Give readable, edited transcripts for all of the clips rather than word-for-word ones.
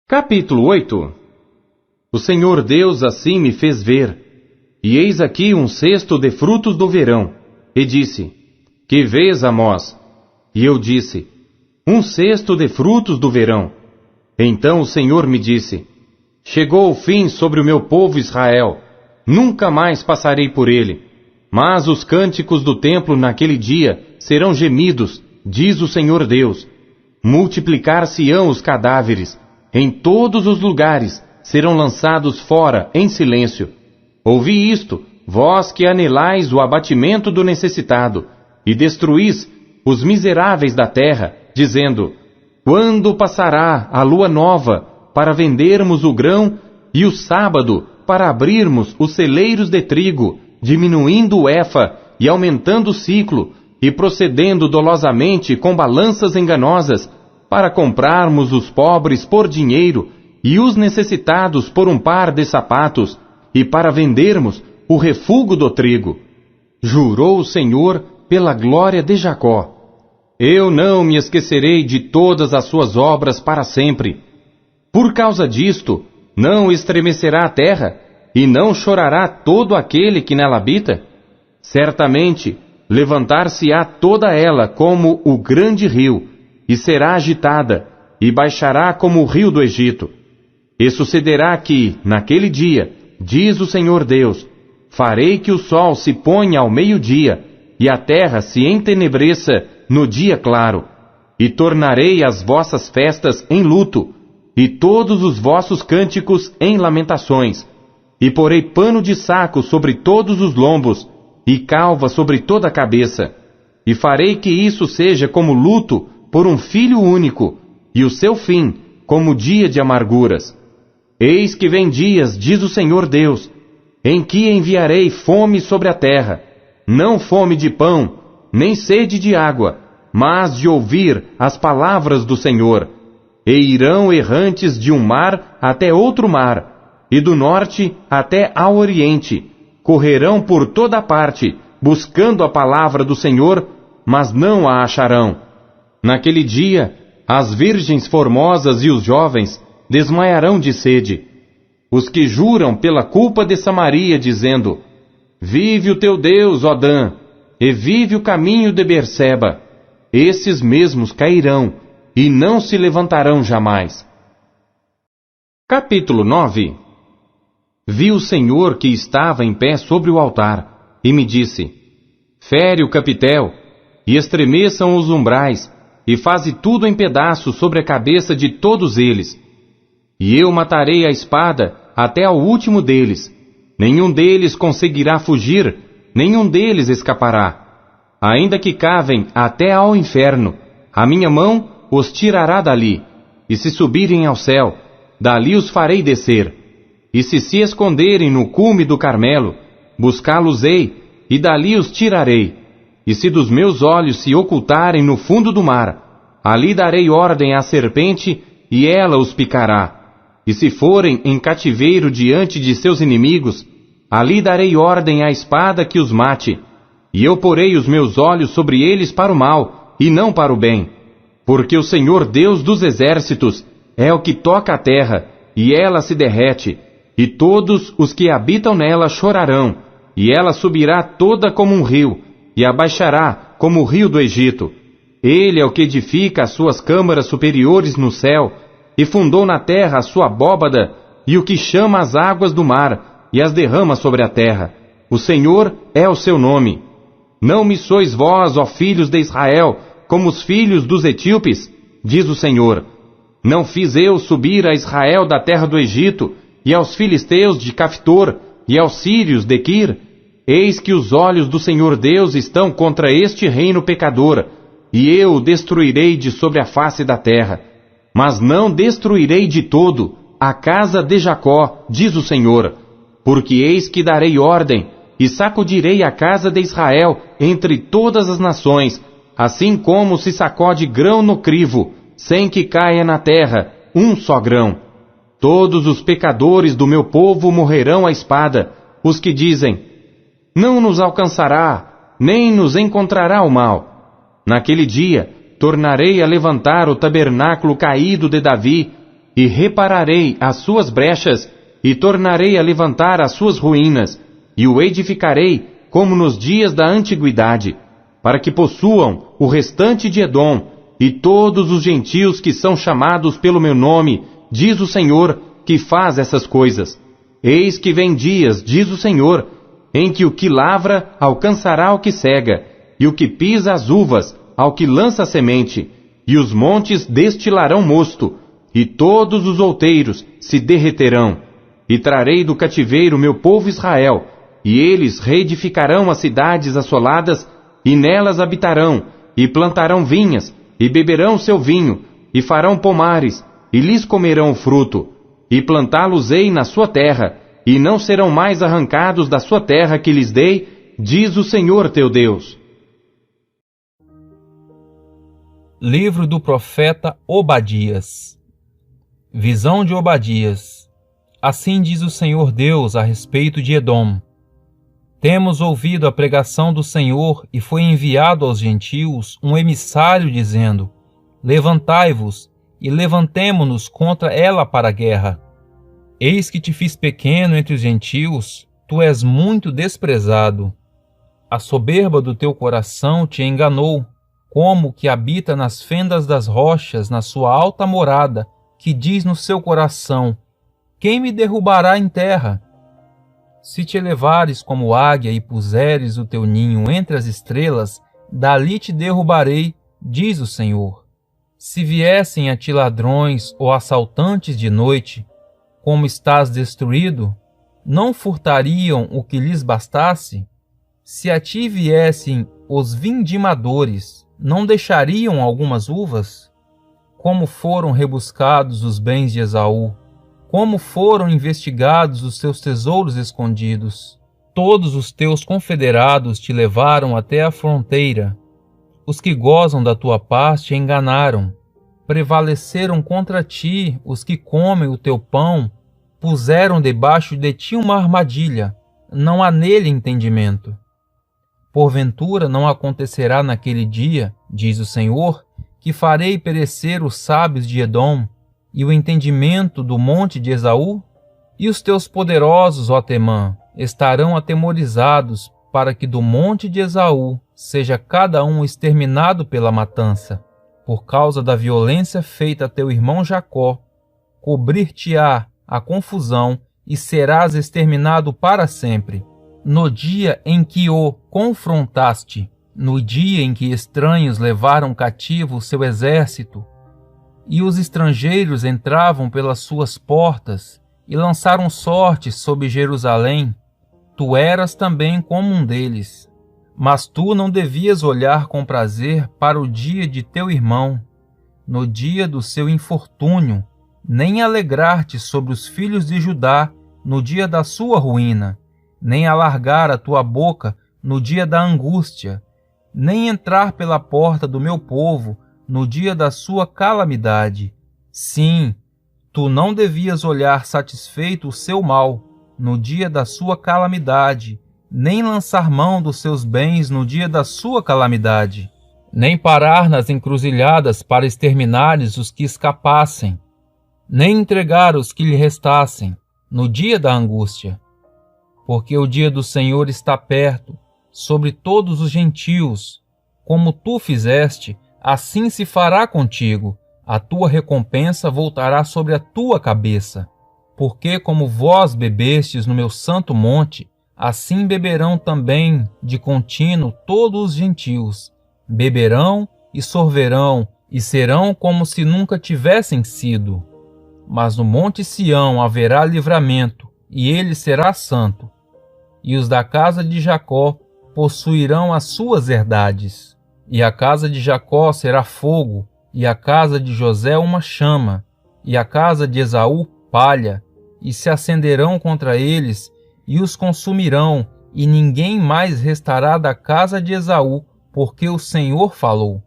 Capítulo 8. O Senhor Deus assim me fez ver, e eis aqui um cesto de frutos do verão, e disse: Que vês, Amós? E eu disse: Um cesto de frutos do verão. Então o Senhor me disse: Chegou o fim sobre o meu povo Israel, nunca mais passarei por ele, mas os cânticos do templo naquele dia serão gemidos, diz o Senhor Deus. Multiplicar-se-ão os cadáveres, em todos os lugares serão lançados fora em silêncio. Ouvi isto, vós que anelais o abatimento do necessitado, e destruís os miseráveis da terra, dizendo: Quando passará a lua nova para vendermos o grão, e o sábado para abrirmos os celeiros de trigo, diminuindo o efa e aumentando o ciclo, e procedendo dolosamente com balanças enganosas, para comprarmos os pobres por dinheiro, e os necessitados por um par de sapatos, e para vendermos o refúgio do trigo. Jurou o Senhor pela glória de Jacó: Eu não me esquecerei de todas as suas obras para sempre. Por causa disto, não estremecerá a terra, e não chorará todo aquele que nela habita? Certamente, levantar-se-á toda ela como o grande rio, e será agitada, e baixará como o rio do Egito. E sucederá que, naquele dia, diz o Senhor Deus, farei que o sol se ponha ao meio-dia, e a terra se entenebreça no dia claro, e tornarei as vossas festas em luto, e todos os vossos cânticos em lamentações, e porei pano de saco sobre todos os lombos, e calva sobre toda a cabeça, e farei que isso seja como luto por um filho único, e o seu fim como dia de amarguras. Eis que vem dias, diz o Senhor Deus, em que enviarei fome sobre a terra, não fome de pão, nem sede de água, mas de ouvir as palavras do Senhor. E irão errantes de um mar até outro mar, e do norte até ao oriente, correrão por toda parte, buscando a palavra do Senhor, mas não a acharão. Naquele dia, as virgens formosas e os jovens desmaiarão de sede. Os que juram pela culpa de Samaria, dizendo: Vive o teu Deus, ó Dan, e vive o caminho de Berseba, esses mesmos cairão, e não se levantarão jamais. Capítulo 9. Vi o Senhor que estava em pé sobre o altar, e me disse: Fere o capitel, e estremeçam os umbrais, e faze tudo em pedaços sobre a cabeça de todos eles. E eu matarei a espada até ao último deles. Nenhum deles conseguirá fugir, nenhum deles escapará. Ainda que cavem até ao inferno, a minha mão os tirará dali. E se subirem ao céu, dali os farei descer. E se esconderem no cume do Carmelo, buscá-los-ei, e dali os tirarei. E se dos meus olhos se ocultarem no fundo do mar, ali darei ordem à serpente, e ela os picará. E se forem em cativeiro diante de seus inimigos, ali darei ordem à espada que os mate. E eu porei os meus olhos sobre eles para o mal, e não para o bem. Porque o Senhor Deus dos exércitos é o que toca a terra, e ela se derrete, e todos os que habitam nela chorarão, e ela subirá toda como um rio, e abaixará como o rio do Egito. Ele é o que edifica as suas câmaras superiores no céu, e fundou na terra a sua abóbada, e o que chama as águas do mar, e as derrama sobre a terra. O Senhor é o seu nome. Não me sois vós, ó filhos de Israel, como os filhos dos etíopes, diz o Senhor. Não fiz eu subir a Israel da terra do Egito, e aos filisteus de Caftor, e aos sírios de Quir? Eis que os olhos do Senhor Deus estão contra este reino pecador, e eu o destruirei de sobre a face da terra. Mas não destruirei de todo a casa de Jacó, diz o Senhor, porque eis que darei ordem, e sacudirei a casa de Israel entre todas as nações, assim como se sacode grão no crivo, sem que caia na terra um só grão. Todos os pecadores do meu povo morrerão à espada, os que dizem: Não nos alcançará, nem nos encontrará o mal. Naquele dia, tornarei a levantar o tabernáculo caído de Davi, e repararei as suas brechas, e tornarei a levantar as suas ruínas, e o edificarei como nos dias da antiguidade, para que possuam o restante de Edom, e todos os gentios que são chamados pelo meu nome, diz o Senhor, que faz essas coisas. Eis que vem dias, diz o Senhor, em que o que lavra alcançará o que cega, e o que pisa as uvas ao que lança a semente, e os montes destilarão mosto, e todos os outeiros se derreterão. E trarei do cativeiro meu povo Israel, e eles reedificarão as cidades assoladas, e nelas habitarão, e plantarão vinhas, e beberão seu vinho, e farão pomares, e lhes comerão o fruto, e plantá-los-ei na sua terra, e não serão mais arrancados da sua terra que lhes dei, diz o Senhor teu Deus. Livro do profeta Obadias. Visão de Obadias. Assim diz o Senhor Deus a respeito de Edom. Temos ouvido a pregação do Senhor e foi enviado aos gentios um emissário dizendo: Levantai-vos e levantemo-nos contra ela para a guerra. Eis que te fiz pequeno entre os gentios, tu és muito desprezado. A soberba do teu coração te enganou, como que habita nas fendas das rochas, na sua alta morada, que diz no seu coração: quem me derrubará em terra? Se te elevares como águia e puseres o teu ninho entre as estrelas, dali te derrubarei, diz o Senhor. Se viessem a ti ladrões ou assaltantes de noite, como estás destruído, não furtariam o que lhes bastasse? Se a ti viessem os vindimadores, não deixariam algumas uvas? Como foram rebuscados os bens de Esaú, como foram investigados os teus tesouros escondidos. Todos os teus confederados te levaram até a fronteira. Os que gozam da tua paz te enganaram. Prevaleceram contra ti os que comem o teu pão, puseram debaixo de ti uma armadilha, não há nele entendimento. Porventura não acontecerá naquele dia, diz o Senhor, que farei perecer os sábios de Edom e o entendimento do monte de Esaú? E os teus poderosos, ó Temã, estarão atemorizados para que do monte de Esaú seja cada um exterminado pela matança. Por causa da violência feita a teu irmão Jacó, cobrir-te-á a confusão e serás exterminado para sempre. No dia em que o confrontaste, no dia em que estranhos levaram cativo o seu exército, e os estrangeiros entravam pelas suas portas e lançaram sorte sobre Jerusalém, tu eras também como um deles. Mas tu não devias olhar com prazer para o dia de teu irmão, no dia do seu infortúnio, nem alegrar-te sobre os filhos de Judá no dia da sua ruína, nem alargar a tua boca no dia da angústia, nem entrar pela porta do meu povo no dia da sua calamidade. Sim, tu não devias olhar satisfeito o seu mal no dia da sua calamidade, nem lançar mão dos seus bens no dia da sua calamidade, nem parar nas encruzilhadas para exterminares os que escapassem, nem entregar os que lhe restassem no dia da angústia. Porque o dia do Senhor está perto, sobre todos os gentios. Como tu fizeste, assim se fará contigo, a tua recompensa voltará sobre a tua cabeça. Porque como vós bebestes no meu santo monte, assim beberão também de contínuo todos os gentios. Beberão e sorverão, e serão como se nunca tivessem sido. Mas no monte Sião haverá livramento, e ele será santo. E os da casa de Jacó possuirão as suas herdades. E a casa de Jacó será fogo, e a casa de José uma chama, e a casa de Esaú palha, e se acenderão contra eles, e os consumirão, e ninguém mais restará da casa de Esaú, porque o Senhor falou.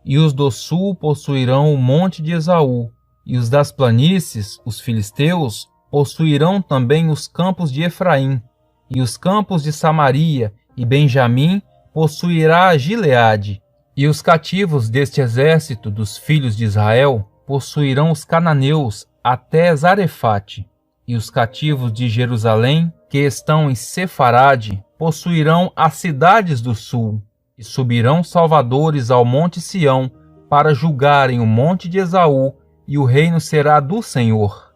E os do sul possuirão o monte de Esaú, e os das planícies, os filisteus, possuirão também os campos de Efraim, e os campos de Samaria, e Benjamim possuirá Gileade, e os cativos deste exército dos filhos de Israel possuirão os cananeus, até Zarefate, e os cativos de Jerusalém, que estão em Sefarade, possuirão as cidades do sul, e subirão salvadores ao monte Sião, para julgarem o monte de Esaú, e o reino será do Senhor.